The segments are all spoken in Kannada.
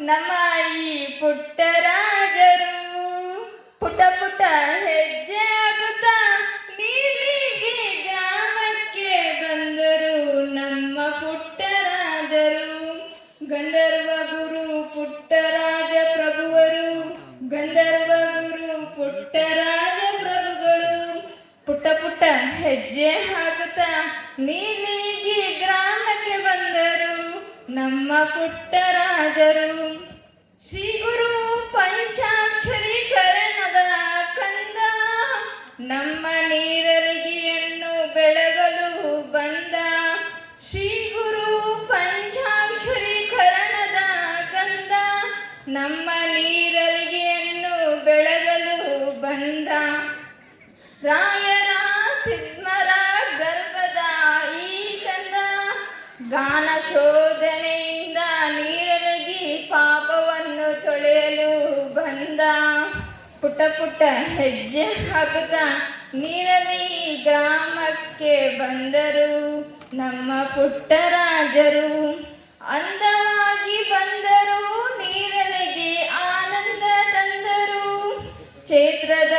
ನಮ್ಮ ಈ ಪುಟ್ಟರಾಜರು. ಪುಟ ಪುಟ ಹೆಜ್ಜೆ ಆಗುತ್ತಾ ನೀಲಿಗೆ ಗ್ರಾಮಕ್ಕೆ ಬಂದರು ನಮ್ಮ ಪುಟ್ಟರಾಜರು. ಗಂಧರ್ವ ಗುರು ಪುಟ್ಟರಾಜ ಪ್ರಭುವರು, ಗಂಧರ್ವ ಗುರು ಪುಟ್ಟರಾಜ ಪ್ರಭುಗಳು. ಪುಟ್ಟ ಪುಟ್ಟ ಹೆಜ್ಜೆ ಹಾಕುತ್ತಾ ನೀಲಿಗಿ ಗ್ರಾಮಕ್ಕೆ ಬಂದರು ನಮ್ಮ ಪುಟ್ಟರಾಜರು. ಶ್ರೀ ಗುರು ಪಂಚಾಕ್ಷರೀಕರಣದ ಕಂದ, ನಮ್ಮ ನೀರಲಿಗೆಯನ್ನು ಬೆಳಗಲು ಬಂದ. ಶ್ರೀ ಗುರು ಪಂಚಾಕ್ಷರೀಕರಣದ ಕಂದ, ನಮ್ಮ ನೀರಲಿಗೆಯನ್ನು ಬೆಳಗಲು ಬಂದ. ರಾಯರ ಸಿದ್ಮರ ಗರ್ಭದ ಈ ಕಂದ, ಗಾನ ಶೋಧನೆಯಿಂದ ನೀರಲಿಗೆ ಪಾಪವನ್ನು ತೊಳೆಯಲು ಬಂದ. ಪುಟ್ಟ ಪುಟ್ಟ ಹೆಜ್ಜೆ ಹಾಕುತ್ತಾ ನೀರಲಿ ಗ್ರಾಮಕ್ಕೆ ಬಂದರು ನಮ್ಮ ಪುಟ್ಟರಾಜರು. ಅಂದವಾಗಿ ಬಂದರು ನೀರಲಿಗೆ ಆನಂದ ತಂದರು. ಚೈತ್ರದ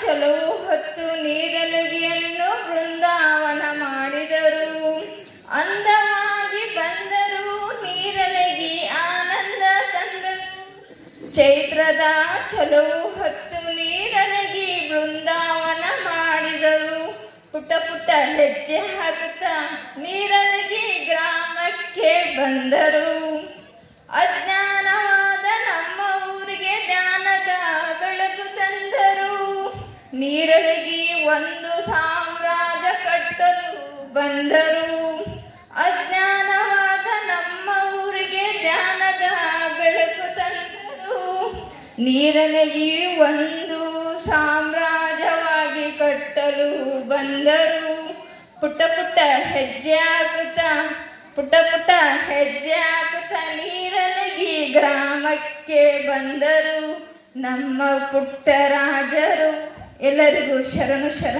ಚಲವು ಹೊತ್ತು ನೀರಲಿಗೆಯನ್ನು ಬೃಂದಾವನ ಮಾಡಿದರು. ಅಂದವಾಗಿ ಬಂದರು ನೀರಲಿಗೆ ಆನಂದ ತಂದರು. ಚೈತ್ರದ ಚಲವು ಹೊತ್ತು ನೀರಲಿಗೆ ಬೃಂದಾವನ ಮಾಡಿದರು. ಪುಟ್ಟ ಪುಟ್ಟ ಹೆಜ್ಜೆ ಹಾಕುತ್ತಾ ನೀರಲಿಗೆ ಗ್ರಾಮಕ್ಕೆ ಬಂದರು. ಅಜ್ಞಾನವಾದ ನಮ್ಮ ಊರಿಗೆ ಜ್ಞಾನದ ಬೆಳಕು ತಂದರು. ನೀರಲಿಗೆ ಒಂದು ಸಾಮ್ರಾಜ್ಯ ಕಟ್ಟಲು ಬಂದರು. ಅಜ್ಞಾನವಾದ ನಮ್ಮ ಊರಿಗೆ ಜ್ಞಾನದ ಬೆಳಕು ತಂದರು. ನೀರಲಿಗೆ ಒಂದು ಸಾಮ್ರಾಜ್ಯವಾಗಿ ಕಟ್ಟಲು ಬಂದರು. ಪುಟ್ಟ ಪುಟ್ಟ ಹೆಜ್ಜೆ ಹಾಕುತ್ತಾ ಪುಟ್ಟ ಪುಟ್ಟ ಹೆಜ್ಜೆ ಹಾಕುತ್ತಾ ನೀರಲಿಗೆ ಗ್ರಾಮಕ್ಕೆ ಬಂದರು ನಮ್ಮ ಪುಟ್ಟರಾಜರು. ಎಲ್ಲರಿಗೂ ಶರಣು ಶರಣ.